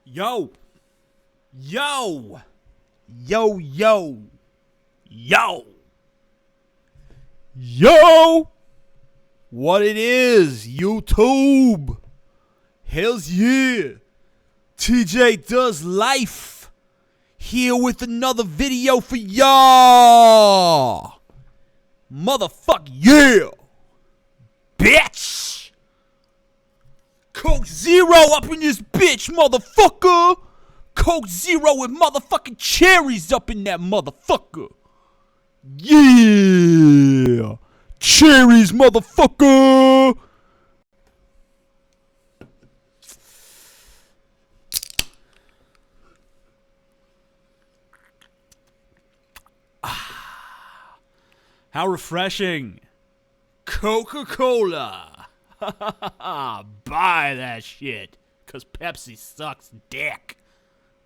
Yo, yo, yo, yo, yo, yo, what it is, YouTube? Hells yeah, TJ Does Life, here with another video for y'all. Motherfuck yeah, bitch. Coke Zero up in this bitch, motherfucker. Coke Zero with motherfucking cherries up in that motherfucker. Yeah. Cherries, motherfucker. How refreshing. Coca-Cola. Buy that shit. Because Pepsi sucks dick.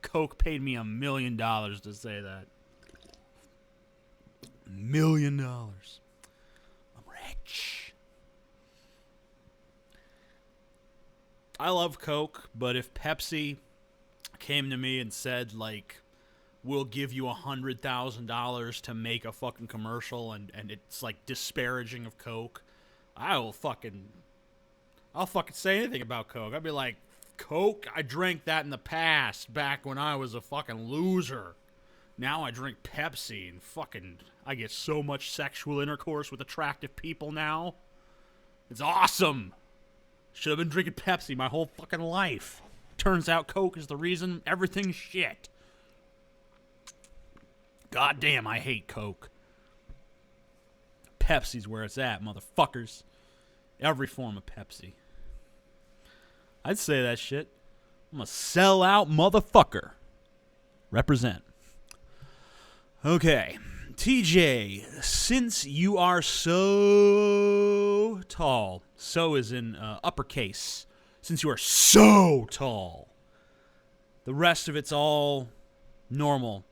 Coke paid me $1 million to say that. $1 million. I'm rich. I love Coke, but if Pepsi came to me and said, like, we'll give you $100,000 to make a fucking commercial and it's, like, disparaging of Coke, I'll fucking say anything about Coke. I'd be like, Coke, I drank that in the past, back when I was a fucking loser. Now I drink Pepsi and fucking, I get so much sexual intercourse with attractive people now. It's awesome. Should have been drinking Pepsi my whole fucking life. Turns out Coke is the reason everything's shit. God damn, I hate Coke. Pepsi's where it's at, motherfuckers. Every form of Pepsi. I'd say that shit. I'm a sell-out motherfucker. Represent. Okay. TJ, since you are so tall, so is in uppercase, since you are so tall, the rest of it's all normal.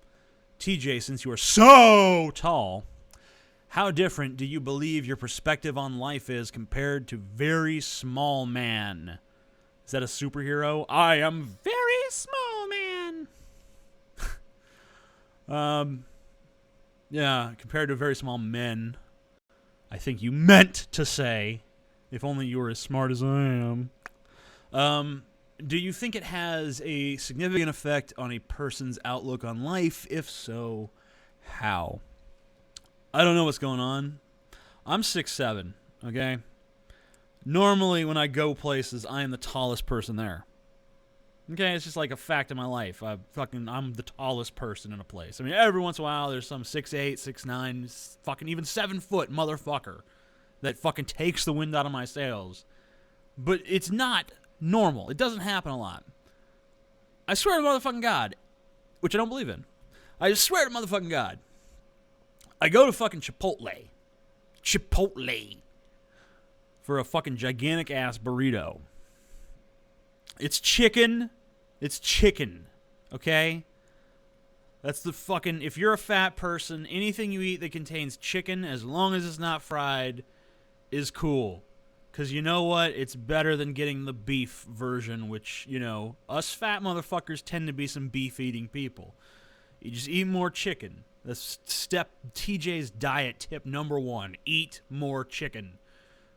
TJ, since you are so tall, how different do you believe your perspective on life is compared to very small man? Is that a superhero? I am very small man. Yeah, compared to very small men. I think you meant to say, if only you were as smart as I am. Do you think it has a significant effect on a person's outlook on life? If so, how? I don't know what's going on. I'm 6'7", okay? Normally, when I go places, I am the tallest person there. Okay, it's just like a fact of my life. I'm the tallest person in a place. I mean, every once in a while, there's some 6'8", 6'9", fucking even 7-foot motherfucker that fucking takes the wind out of my sails. But it's not normal. It doesn't happen a lot. I swear to motherfucking God, which I don't believe in. I just swear to motherfucking God. I go to fucking Chipotle. For a fucking gigantic ass burrito. It's chicken. Okay? That's the fucking, if you're a fat person, anything you eat that contains chicken, as long as it's not fried, is cool. Because you know what? It's better than getting the beef version, which, you know, us fat motherfuckers tend to be some beef-eating people. You just eat more chicken. That's TJ's diet tip number 1. Eat more chicken.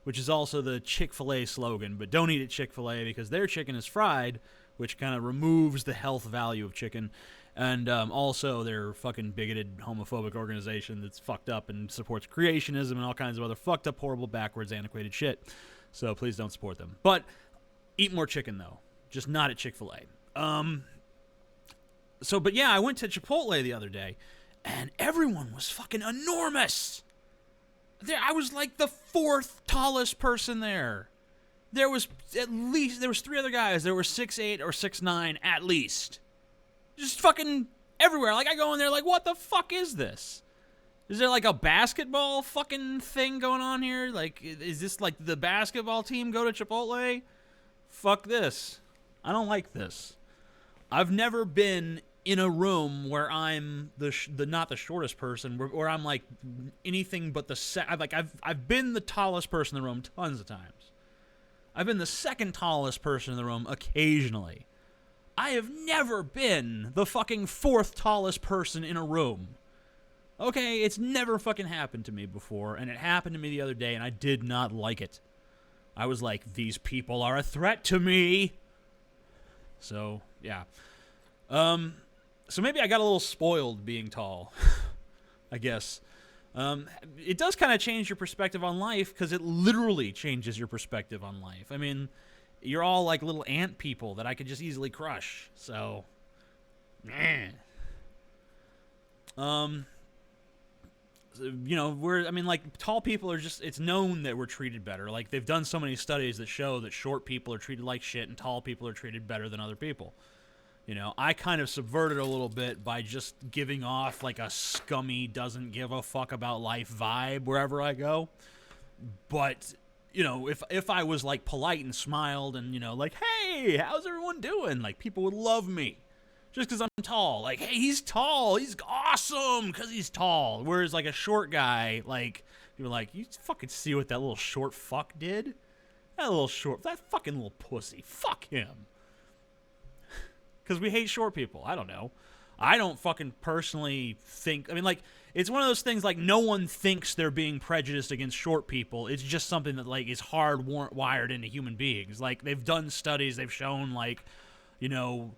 Which is also the Chick-fil-A slogan. But don't eat at Chick-fil-A because their chicken is fried, which kind of removes the health value of chicken. And also they're fucking bigoted, homophobic organization that's fucked up and supports creationism and all kinds of other fucked up, horrible, backwards, antiquated shit. So please don't support them. But eat more chicken, though. Just not at Chick-fil-A. But yeah, I went to Chipotle the other day, and everyone was fucking enormous. I was like the 4th tallest person there. There was 3 other guys that were 6'8" or 6'9" at least. Just fucking everywhere. Like, I go in there like, what the fuck is this? Is there like a basketball fucking thing going on here? Like, is this like the basketball team go to Chipotle? Fuck this. I don't like this. I've never been in a room where I'm the not the shortest person, where I'm like anything but I've been the tallest person in the room tons of times. I've been the second tallest person in the room occasionally. I have never been the fucking fourth tallest person in a room. Okay, it's never fucking happened to me before, and it happened to me the other day, and I did not like it. I was like, these people are a threat to me. So, yeah. So maybe I got a little spoiled being tall, I guess. It does kind of change your perspective on life, because it literally changes your perspective on life. I mean, you're all like little ant people that I could just easily crush. So, man. You know, tall people are just, it's known that we're treated better. Like, they've done so many studies that show that short people are treated like shit and tall people are treated better than other people. You know, I kind of subverted a little bit by just giving off like a scummy, doesn't give a fuck about life vibe wherever I go. But, you know, if I was like polite and smiled and, you know, like, hey, how's everyone doing? Like, people would love me. Just because I'm tall. Like, hey, he's tall. He's awesome because he's tall. Whereas, like, a short guy, like, you're like, you fucking see what that little short fuck did? That fucking little pussy. Fuck him. Because we hate short people. I don't know. I don't fucking personally think, I mean, like, it's one of those things, like, no one thinks they're being prejudiced against short people. It's just something that, like, is hardwired into human beings. Like, they've done studies. They've shown, like, you know,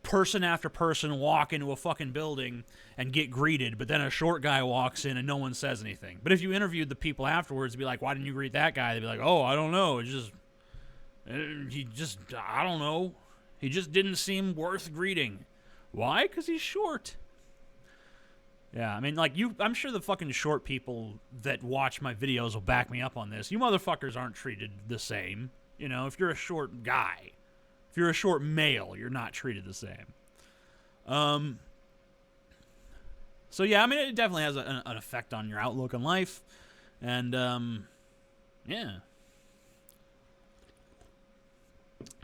person after person walk into a fucking building and get greeted, but then a short guy walks in and no one says anything. But if you interviewed the people afterwards, be like, why didn't you greet that guy? They'd be like, oh, I don't know. I don't know. He just didn't seem worth greeting. Why? Because he's short. Yeah, I mean, like, I'm sure the fucking short people that watch my videos will back me up on this. You motherfuckers aren't treated the same. You know, if you're a short guy, if you're a short male, you're not treated the same. So, yeah, I mean, it definitely has an effect on your outlook on life. And, yeah.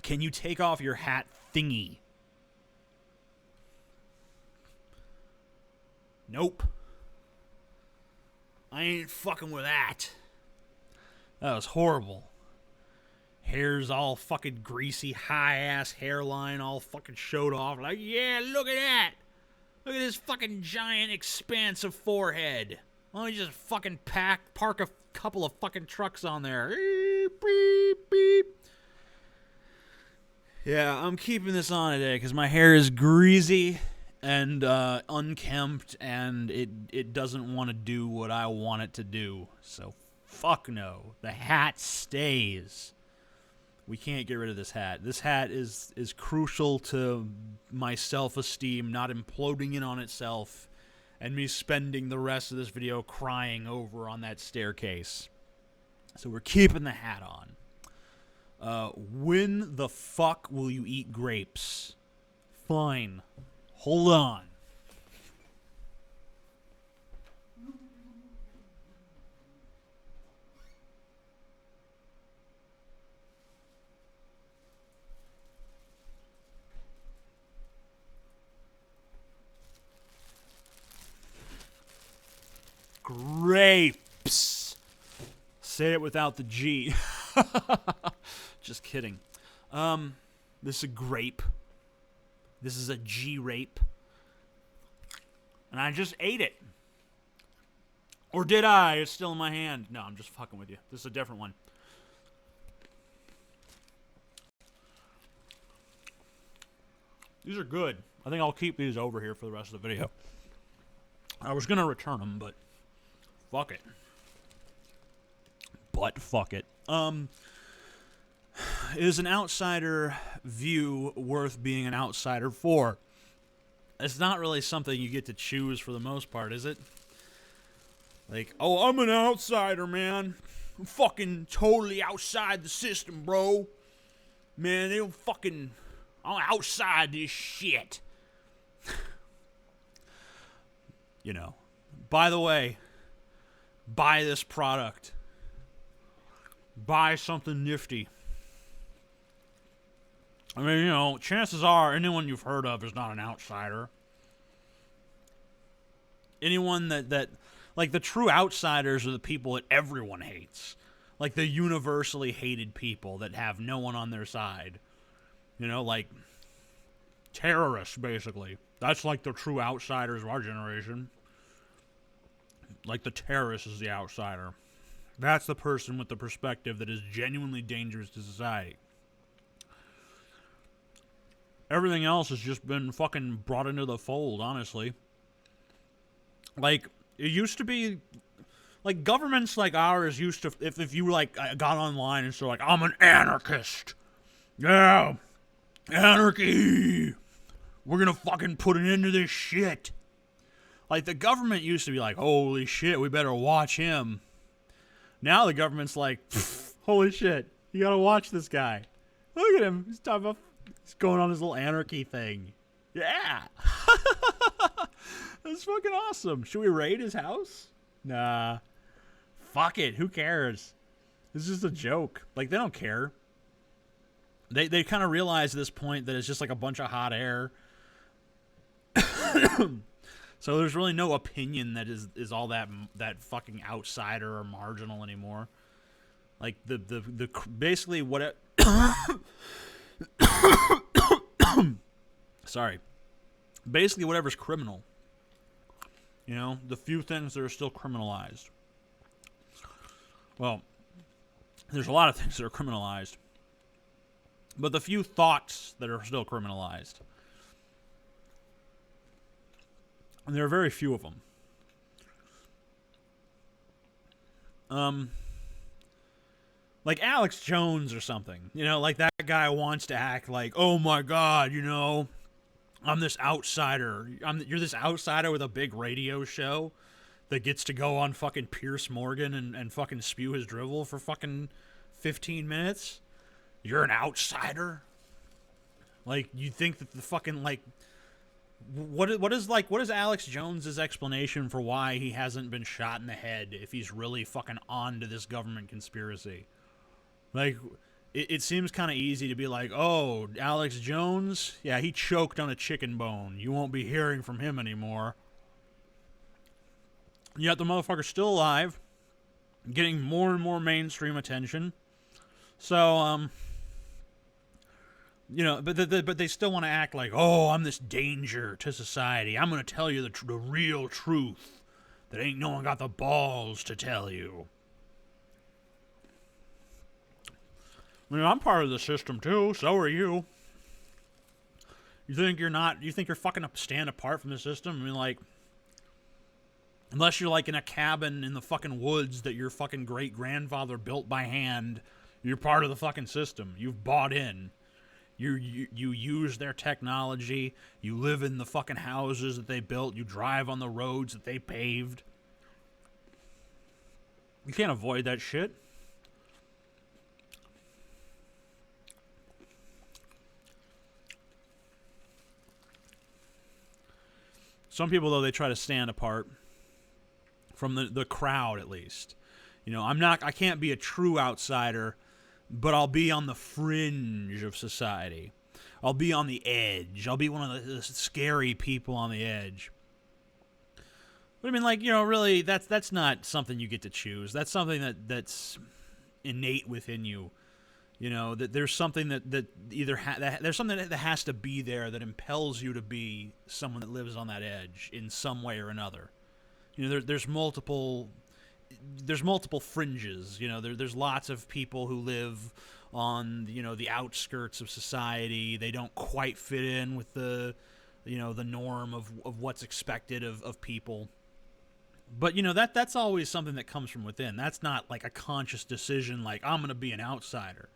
Can you take off your hat thingy? Nope. I ain't fucking with that. That was horrible. Hair's all fucking greasy, high-ass hairline all fucking showed off. Like, yeah, look at that. Look at this fucking giant expanse of forehead. Why don't you just fucking park a couple of fucking trucks on there? Beep, beep, beep. Yeah, I'm keeping this on today because my hair is greasy and unkempt, and it doesn't want to do what I want it to do. So, fuck no. The hat stays. We can't get rid of this hat. This hat is crucial to my self-esteem not imploding in on itself and me spending the rest of this video crying over on that staircase. So we're keeping the hat on. When the fuck will you eat grapes? Fine. Hold on. Grapes. Say it without the G. Just kidding. This is a grape. This is a G-rape. And I just ate it. Or did I? It's still in my hand. No, I'm just fucking with you. This is a different one. These are good. I think I'll keep these over here for the rest of the video. I was going to return them, but fuck it. Is an outsider view worth being an outsider for? It's not really something you get to choose for the most part, is it? Like, oh, I'm an outsider, man. I'm fucking totally outside the system, bro. Man, they don't fucking... I'm outside this shit. You know. By the way, buy this product. Buy something nifty. I mean, you know, chances are anyone you've heard of is not an outsider. Anyone that like, the true outsiders are the people that everyone hates. Like, the universally hated people that have no one on their side. You know, like, Terrorists, basically. That's like the true outsiders of our generation. Like the terrorist is the outsider. That's the person with the perspective that is genuinely dangerous to society. Everything else has just been fucking brought into the fold, honestly. Like, it used to be... Like, governments like ours used to... If you, like, got online and so, like, I'm an anarchist. Yeah. Anarchy. We're gonna fucking put an end to this shit. Like, the government used to be like, holy shit, we better watch him. Now the government's like, holy shit, you gotta watch this guy. Look at him. He's talking about... He's going on his little anarchy thing. Yeah. That's fucking awesome. Should we raid his house? Nah. Fuck it. Who cares? It's just a joke. Like, they don't care. They kind of realize at this point that it's just like a bunch of hot air. So there's really no opinion that is all that fucking outsider or marginal anymore. Like, the basically what it... Sorry. Basically whatever's criminal. You know, the few things that are still criminalized. Well, there's a lot of things that are criminalized. But the few thoughts that are still criminalized. And there are very few of them. Like Alex Jones or something. You know, like that guy wants to act like, oh my God, you know, I'm this outsider. You're this outsider with a big radio show that gets to go on fucking Piers Morgan and fucking spew his drivel for fucking 15 minutes. You're an outsider? Like, you think that the fucking, like... What is Alex Jones's explanation for why he hasn't been shot in the head if he's really fucking on to this government conspiracy? Like, it seems kind of easy to be like, oh, Alex Jones? Yeah, he choked on a chicken bone. You won't be hearing from him anymore. Yet the motherfucker's still alive, getting more and more mainstream attention. So, you know, but they still want to act like, oh, I'm this danger to society. I'm going to tell you the real truth that ain't no one got the balls to tell you. I mean, I'm part of the system too. So are you. You think you're not? You think you're fucking stand apart from the system? I mean, like, unless you're like in a cabin in the fucking woods that your fucking great grandfather built by hand, you're part of the fucking system. You've bought in. You use their technology. You live in the fucking houses that they built. You drive on the roads that they paved. You can't avoid that shit. Some people, though, they try to stand apart from the crowd, at least. You know, I can't be a true outsider, but I'll be on the fringe of society. I'll be on the edge. I'll be one of the scary people on the edge. But I mean, like, you know, really, that's not something you get to choose. That's something that's innate within you. You know, that there's something that either there's something that has to be there that impels you to be someone that lives on that edge in some way or another. You know, there's multiple fringes. You know, there's lots of people who live on, you know, the outskirts of society. They don't quite fit in with the, you know, the norm of what's expected of people. But, you know, that's always something that comes from within. That's not like a conscious decision like, I'm going to be an outsider.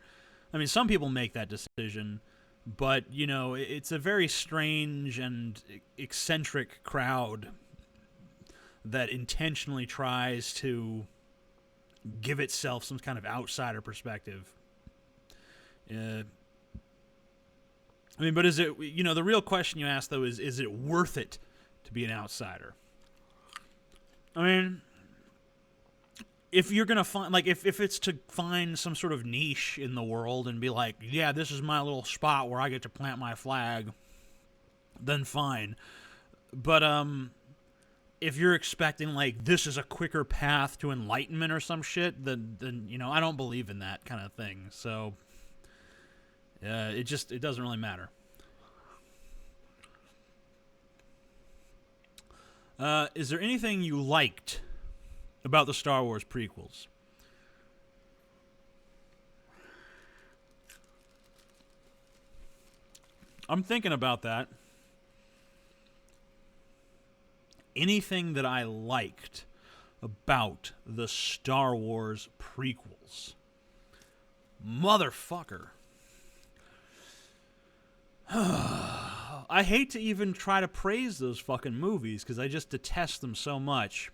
I mean, some people make that decision, but, you know, it's a very strange and eccentric crowd that intentionally tries to give itself some kind of outsider perspective. I mean, but is it, you know, the real question you ask, though, is it worth it to be an outsider? I mean, if you're going to find, like, if it's to find some sort of niche in the world and be like, yeah, this is my little spot where I get to plant my flag, then fine. But, if you're expecting, like, this is a quicker path to enlightenment or some shit, then you know, I don't believe in that kind of thing. So, it doesn't really matter. Is there anything you liked about the Star Wars prequels? I'm thinking about that. Anything that I liked about the Star Wars prequels? Motherfucker. I hate to even try to praise those fucking movies because I just detest them so much.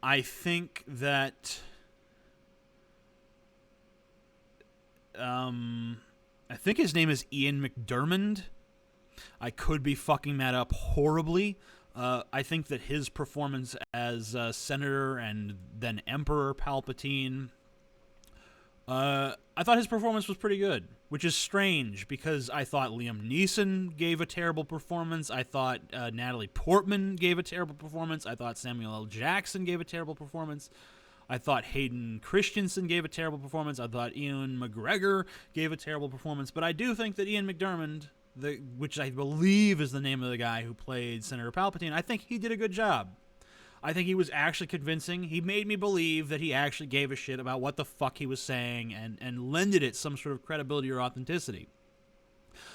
I think that I think his name is Ian McDiarmid. I could be fucking that up horribly. I think that his performance as Senator and then Emperor Palpatine, I thought his performance was pretty good, which is strange because I thought Liam Neeson gave a terrible performance. I thought Natalie Portman gave a terrible performance. I thought Samuel L. Jackson gave a terrible performance. I thought Hayden Christensen gave a terrible performance. I thought Ian McGregor gave a terrible performance. But I do think that Ian McDiarmid, which I believe is the name of the guy who played Senator Palpatine, I think he did a good job. I think he was actually convincing. He made me believe that he actually gave a shit about what the fuck he was saying and lended it some sort of credibility or authenticity.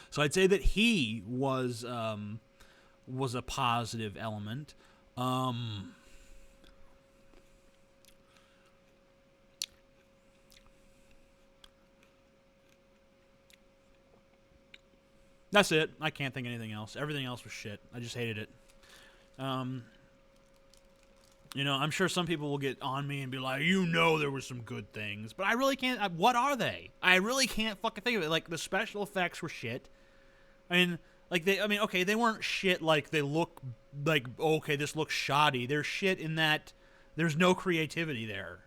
So I'd say that he was a positive element. That's it. I can't think of anything else. Everything else was shit. I just hated it. You know, I'm sure some people will get on me and be like, there were some good things. But I really can't. What are they? I really can't fucking think of it. Like, the special effects were shit. Okay, they weren't shit like they look like, okay, this looks shoddy. They're shit in that there's no creativity there.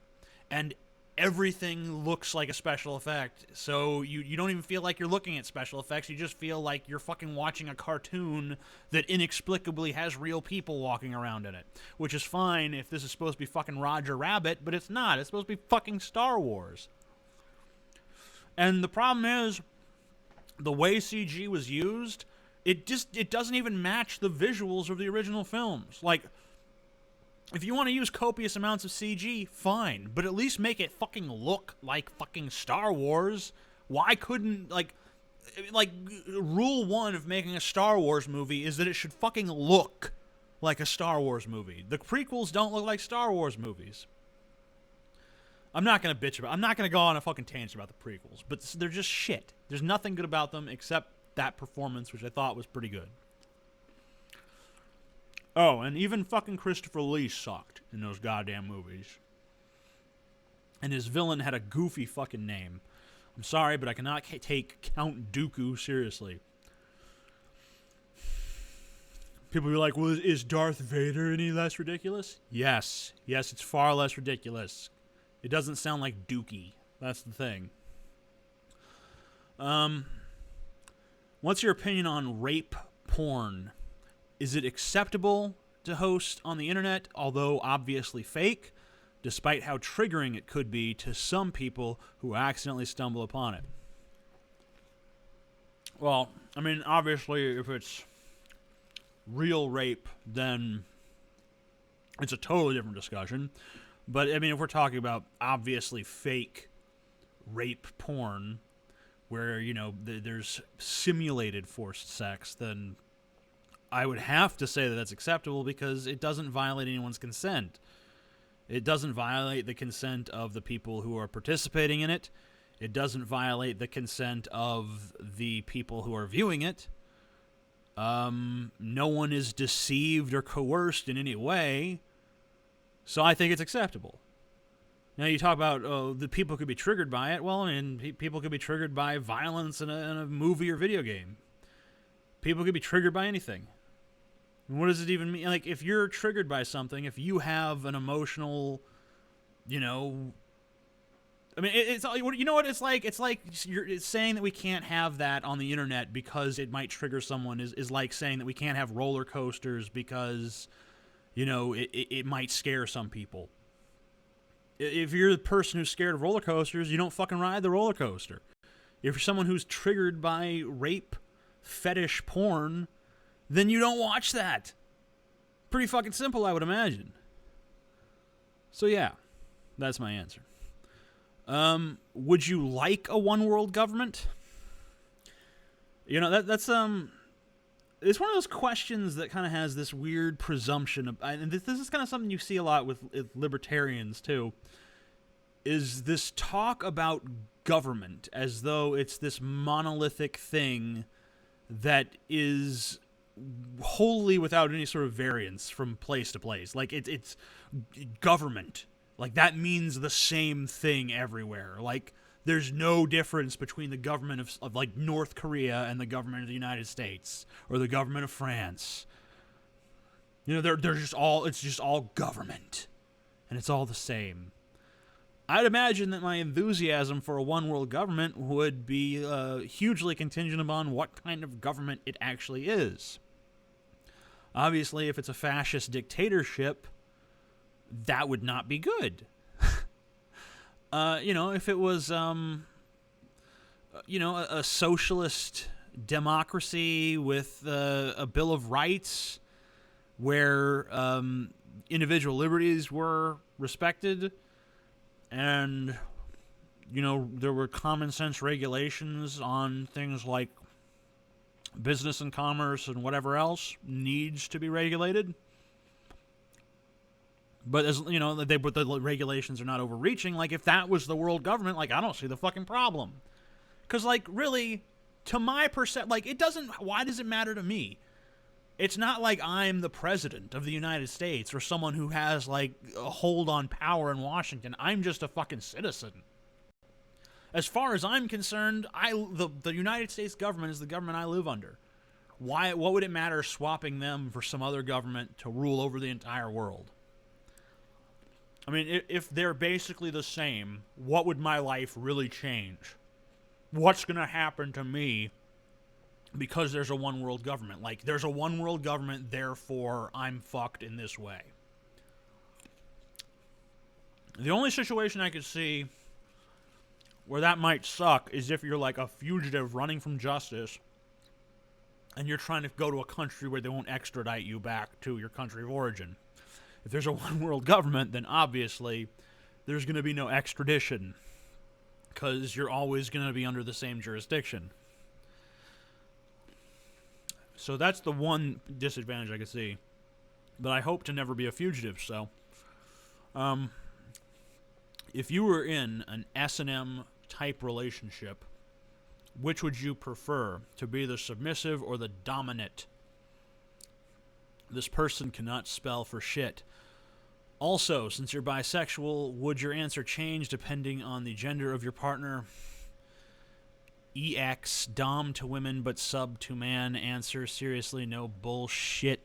And everything looks like a special effect, so you don't even feel like you're looking at special effects. You just feel like you're fucking watching a cartoon that inexplicably has real people walking around in it, which is fine if this is supposed to be fucking Roger Rabbit, but it's not. It's supposed to be fucking Star Wars. And the problem is, the way CG was used, it doesn't even match the visuals of the original films. Like, if you want to use copious amounts of CG, fine. But at least make it fucking look like fucking Star Wars. Why couldn't, like, rule one of making a Star Wars movie is that it should fucking look like a Star Wars movie. The prequels don't look like Star Wars movies. I'm not going to bitch about it. I'm not going to go on a fucking tangent about the prequels. But they're just shit. There's nothing good about them except that performance, which I thought was pretty good. Oh, and even fucking Christopher Lee sucked in those goddamn movies. And his villain had a goofy fucking name. I'm sorry, but I cannot take Count Dooku seriously. People be like, well, is Darth Vader any less ridiculous? Yes. Yes, it's far less ridiculous. It doesn't sound like Dookie. That's the thing. What's your opinion on rape porn? Is it acceptable to host on the internet, although obviously fake, despite how triggering it could be to some people who accidentally stumble upon it? Well, I mean, obviously, if it's real rape, then it's a totally different discussion. But, I mean, if we're talking about obviously fake rape porn, where, there's simulated forced sex, then I would have to say that that's acceptable because it doesn't violate anyone's consent. It doesn't violate the consent of the people who are participating in it. It doesn't violate the consent of the people who are viewing it. No one is deceived or coerced in any way. So I think it's acceptable. Now you talk about the people could be triggered by it. Well, I mean, people could be triggered by violence in a movie or video game. People could be triggered by anything. What does it even mean? Like, if you're triggered by something, if you have an emotional, I mean, it's what it's like. It's like it's saying that we can't have that on the internet because it might trigger someone. Is like saying that we can't have roller coasters because, it might scare some people. If you're the person who's scared of roller coasters, you don't fucking ride the roller coaster. If you're someone who's triggered by rape, fetish porn, then you don't watch that. Pretty fucking simple, I would imagine. So yeah, that's my answer. Would you like a one world government? You know, that's it's one of those questions that kind of has this weird presumption of, and this is kind of something you see a lot with libertarians too, is this talk about government as though it's this monolithic thing that is wholly without any sort of variance from place to place. Like it's government. Like that means the same thing everywhere. Like there's no difference between the government of like North Korea and the government of the United States or the government of France. You know, they're just all, it's just all government. And it's all the same. I'd imagine that my enthusiasm for a one world government would be hugely contingent upon what kind of government it actually is. Obviously, if it's a fascist dictatorship, that would not be good. You know, if it was, you know, a socialist democracy with a Bill of Rights where individual liberties were respected and, you know, there were common sense regulations on things like business and commerce and whatever else needs to be regulated. But as you know, but the regulations are not overreaching. Like if that was the world government, like I don't see the fucking problem. Because like really, to my like it doesn't. Why does it matter to me? It's not like I'm the president of the United States or someone who has like a hold on power in Washington. I'm just a fucking citizen. As far as I'm concerned, the United States government is the government I live under. Why? What would it matter swapping them for some other government to rule over the entire world? I mean, if they're basically the same, what would my life really change? What's going to happen to me because there's a one world government? Like, there's a one world government, therefore I'm fucked in this way. The only situation I could see where that might suck is if you're like a fugitive running from justice and you're trying to go to a country where they won't extradite you back to your country of origin. If there's a one-world government, then obviously there's going to be no extradition because you're always going to be under the same jurisdiction. So that's the one disadvantage I could see. But I hope to never be a fugitive, so... if you were in an S&M type relationship, which would you prefer, to be the submissive or the dominant? This person cannot spell for shit. Also, since you're bisexual, would your answer change depending on the gender of your partner? EX, dom to women but sub to man. Answer, seriously, no bullshit.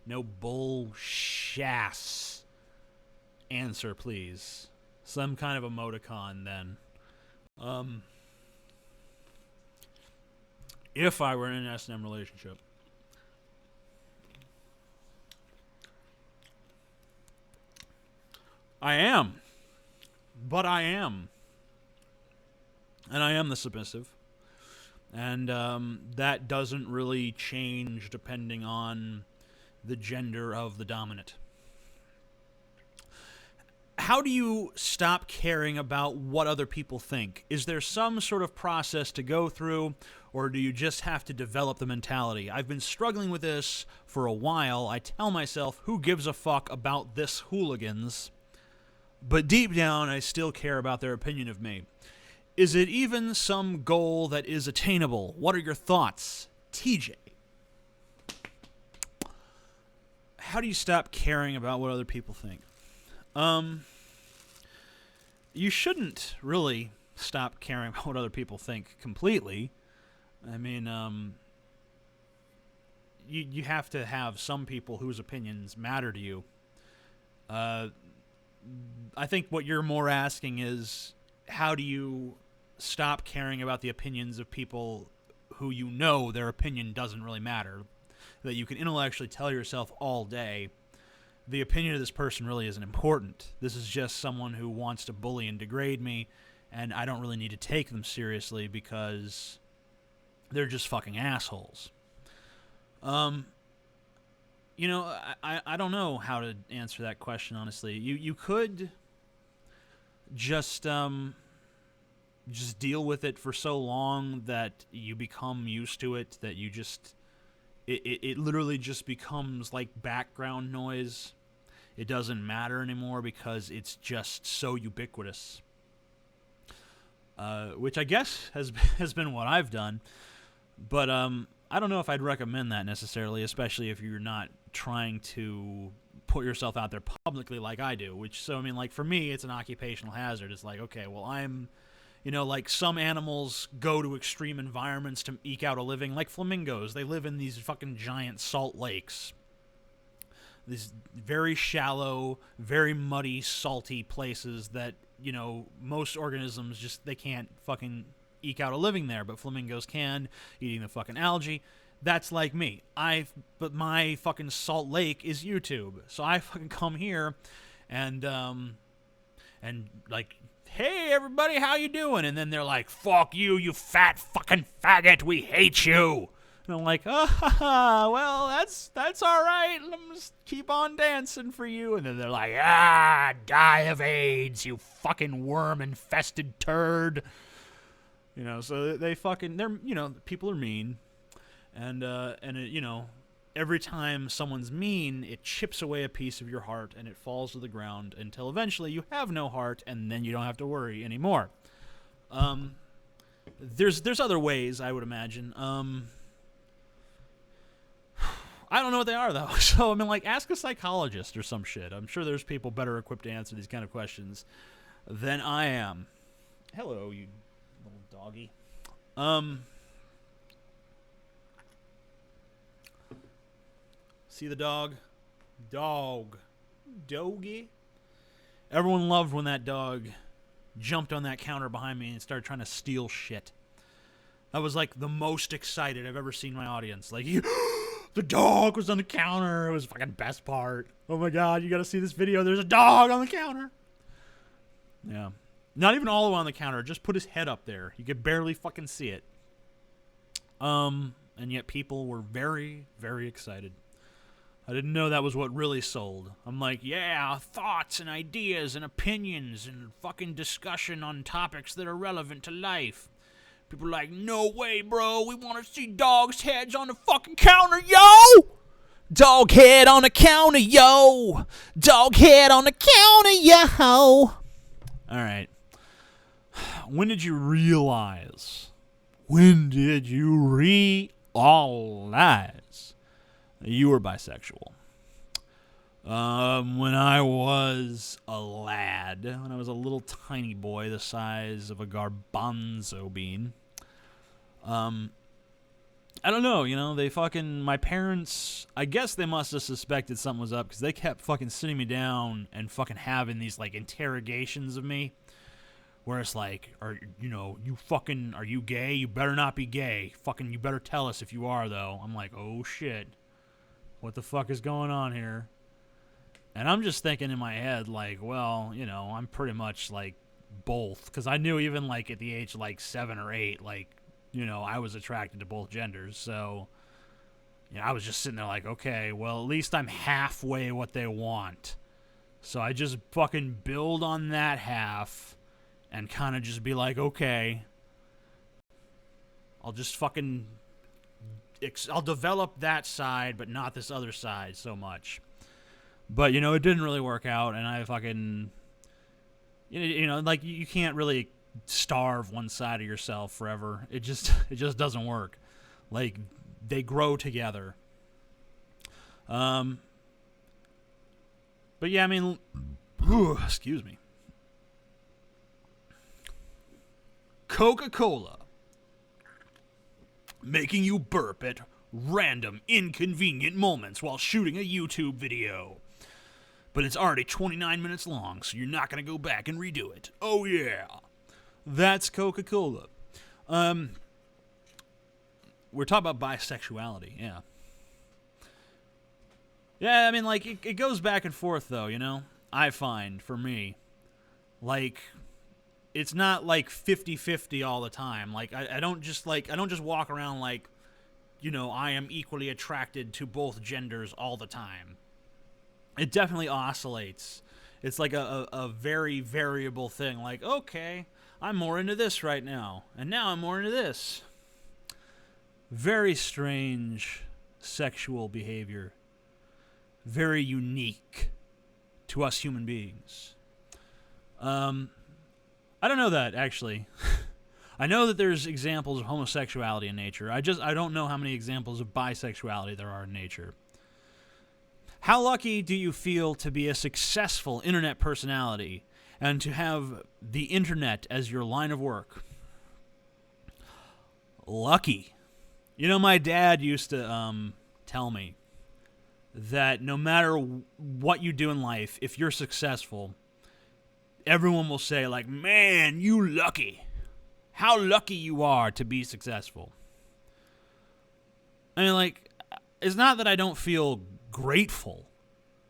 No bullshass. Answer, please. Some kind of emoticon, then. If I were in an S&M relationship. I am. But I am. And I am the submissive. And that doesn't really change depending on the gender of the dominant. How do you stop caring about what other people think? Is there some sort of process to go through, or do you just have to develop the mentality? I've been struggling with this for a while. I tell myself, who gives a fuck about this hooligans? But deep down, I still care about their opinion of me. Is it even some goal that is attainable? What are your thoughts? TJ. How do you stop caring about what other people think? You shouldn't really stop caring about what other people think completely. I mean, you have to have some people whose opinions matter to you. I think what you're more asking is, how do you stop caring about the opinions of people who you know their opinion doesn't really matter? That you can intellectually tell yourself all day, the opinion of this person really isn't important. This is just someone who wants to bully and degrade me, and I don't really need to take them seriously because they're just fucking assholes. Um, I don't know how to answer that question honestly. You could just deal with it for so long that you become used to it, that you just it literally just becomes like background noise. It doesn't matter anymore because it's just so ubiquitous. Which I guess has been what I've done, but I don't know if I'd recommend that necessarily, especially if you're not trying to put yourself out there publicly like I do. Which, so I mean, like for me, it's an occupational hazard. It's like, okay, well, like some animals go to extreme environments to eke out a living, like flamingos. They live in these fucking giant salt lakes. These very shallow, very muddy, salty places that, most organisms they can't fucking eke out a living there, but flamingos can, eating the fucking algae. That's like me. But my fucking salt lake is YouTube. So I fucking come here and like, hey everybody, how you doing? And then they're like, fuck you, you fat fucking faggot, we hate you. And I'm like, well, that's all right. Let me just keep on dancing for you. And then they're like, die of AIDS, you fucking worm-infested turd. So people are mean. And every time someone's mean, it chips away a piece of your heart, and it falls to the ground until eventually you have no heart, and then you don't have to worry anymore. There's other ways, I would imagine. I don't know what they are, though. So, I mean, like, ask a psychologist or some shit. I'm sure there's people better equipped to answer these kind of questions than I am. Hello, you little doggy. See the dog? Doggy. Everyone loved when that dog jumped on that counter behind me and started trying to steal shit. That was, like, the most excited I've ever seen my audience. Like, the dog was on the counter. It was the fucking best part. Oh my god, you gotta see this video. There's a dog on the counter. Yeah. Not even all the way on the counter. Just put his head up there. You could barely fucking see it. And yet people were very, very excited. I didn't know that was what really sold. I'm like, yeah, thoughts and ideas and opinions and fucking discussion on topics that are relevant to life. People are like, no way, bro. We want to see dogs' heads on the fucking counter, yo! Dog head on the counter, yo! Dog head on the counter, yo! Alright. When did you realize that you were bisexual? When I was a lad, when I was a little tiny boy the size of a garbanzo bean, I don't know, my parents, I guess they must have suspected something was up because they kept fucking sitting me down and fucking having these, like, interrogations of me where it's like, are you gay? You better not be gay. Fucking, you better tell us if you are, though. I'm like, oh shit. What the fuck is going on here? And I'm just thinking in my head, like, well, I'm pretty much, like, both. Because I knew even, like, at the age, like, 7 or 8, like, I was attracted to both genders. So, I was just sitting there like, okay, well, at least I'm halfway what they want. So I just fucking build on that half and kind of just be like, okay, I'll just fucking... I'll develop that side, but not this other side so much. But, it didn't really work out, and I fucking... like, you can't really starve one side of yourself forever. It just doesn't work. Like, they grow together. But yeah, I mean... excuse me. Coca-Cola. Making you burp at random, inconvenient moments while shooting a YouTube video. But it's already 29 minutes long, so you're not going to go back and redo it. Oh yeah. That's Coca-Cola. We're talking about bisexuality, yeah. Yeah, I mean, like, it goes back and forth, though, I find, for me. Like, it's not, like, 50-50 all the time. Like, I don't just walk around, like, I am equally attracted to both genders all the time. It definitely oscillates. It's like a very variable thing. Like, okay, I'm more into this right now, and now I'm more into this. Very strange sexual behavior. Very unique to us human beings. I don't know that, actually. I know that there's examples of homosexuality in nature. I don't know how many examples of bisexuality there are in nature. How lucky do you feel to be a successful internet personality and to have the internet as your line of work? Lucky. My dad used to tell me that no matter what you do in life, if you're successful, everyone will say, like, man, you lucky. How lucky you are to be successful. I mean, like, it's not that I don't feel grateful.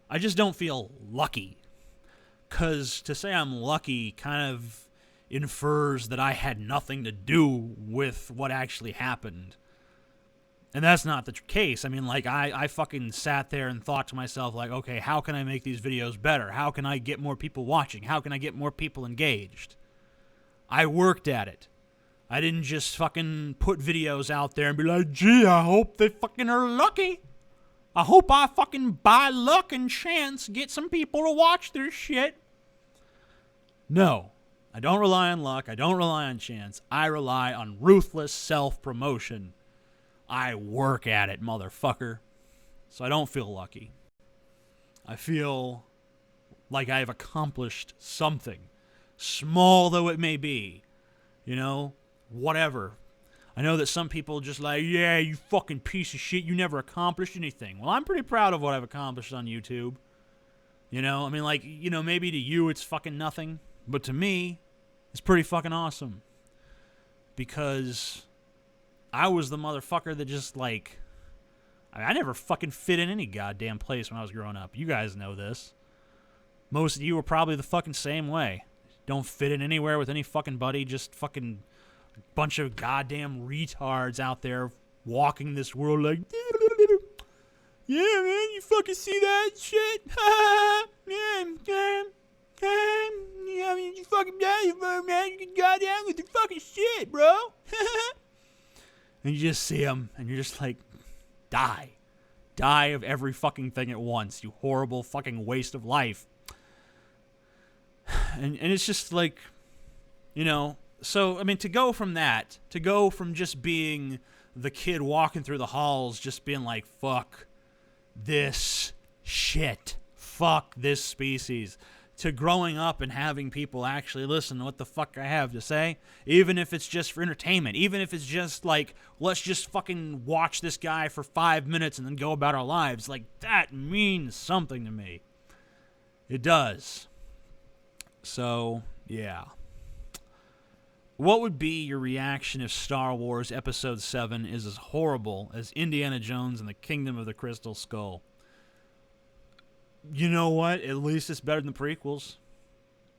I just don't feel lucky. Because to say I'm lucky kind of infers that I had nothing to do with what actually happened. And that's not the case. I mean, like, I fucking sat there and thought to myself, like, okay, how can I make these videos better? How can I get more people watching? How can I get more people engaged? I worked at it. I didn't just fucking put videos out there and be like, gee, I hope they fucking are lucky. I hope I fucking by luck and chance get some people to watch this shit. No, I don't rely on luck. I don't rely on chance. I rely on ruthless self-promotion. I work at it, motherfucker. So I don't feel lucky. I feel like I have accomplished something, small though it may be. Whatever. I know that some people just like, yeah, you fucking piece of shit, you never accomplished anything. Well, I'm pretty proud of what I've accomplished on YouTube. I mean, like, maybe to you it's fucking nothing, but to me, it's pretty fucking awesome. Because I was the motherfucker that just, like, I never fucking fit in any goddamn place when I was growing up. You guys know this. Most of you were probably the fucking same way. Don't fit in anywhere with any fucking buddy, just fucking bunch of goddamn retards out there walking this world like, yeah, man, you fucking see that shit? Yeah, you fucking man, you can goddamn with the fucking shit, bro. And you just see them, and you're just like, die. Die of every fucking thing at once, you horrible fucking waste of life. And it's just like, so, I mean, to go from just being the kid walking through the halls, just being like, fuck this shit, fuck this species, to growing up and having people actually listen to what the fuck I have to say, even if it's just for entertainment, even if it's just like, let's just fucking watch this guy for 5 minutes and then go about our lives, like, that means something to me. It does. So, yeah. What would be your reaction if Star Wars Episode 7 is as horrible as Indiana Jones and the Kingdom of the Crystal Skull? You know what? At least it's better than the prequels.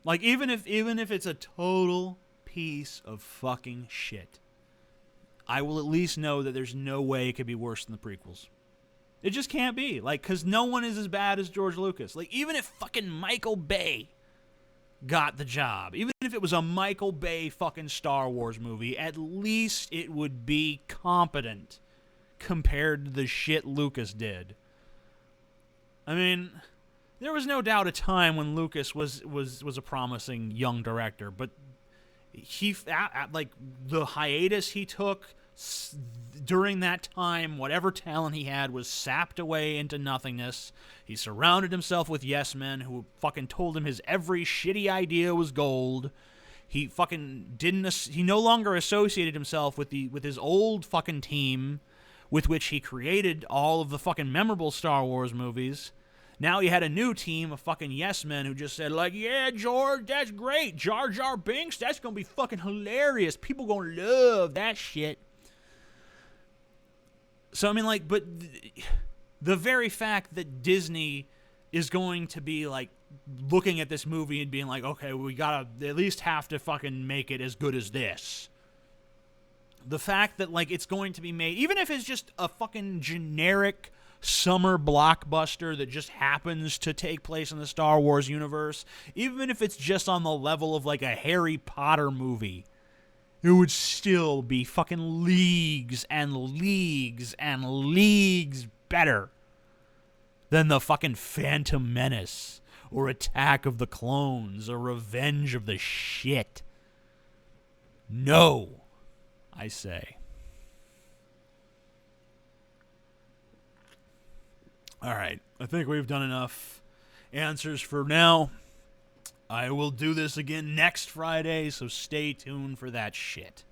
Like, even if it's a total piece of fucking shit, I will at least know that there's no way it could be worse than the prequels. It just can't be. Like, because no one is as bad as George Lucas. Like, even if fucking Michael Bay got the job, even if it was a Michael Bay fucking Star Wars movie, at least it would be competent compared to the shit Lucas did. I mean, there was no doubt a time when Lucas was a promising young director, but he, like, the hiatus he took during that time, whatever talent he had was sapped away into nothingness. He surrounded himself with yes men who fucking told him his every shitty idea was gold. He fucking he no longer associated himself with his old fucking team with which he created all of the fucking memorable Star Wars movies. Now he had a new team of fucking yes men who just said, like, yeah, George, that's great. Jar Jar Binks, that's gonna be fucking hilarious. People gonna love that shit. So, I mean, like, but the very fact that Disney is going to be, like, looking at this movie and being like, okay, we gotta at least have to fucking make it as good as this. the fact that, like, it's going to be made, even if it's just a fucking generic summer blockbuster that just happens to take place in the Star Wars universe, even if it's just on the level of, like, a Harry Potter movie, it would still be fucking leagues and leagues and leagues better than the fucking Phantom Menace or Attack of the Clones or Revenge of the Shit. No, I say. All right, I think we've done enough answers for now. I will do this again next Friday, so stay tuned for that shit.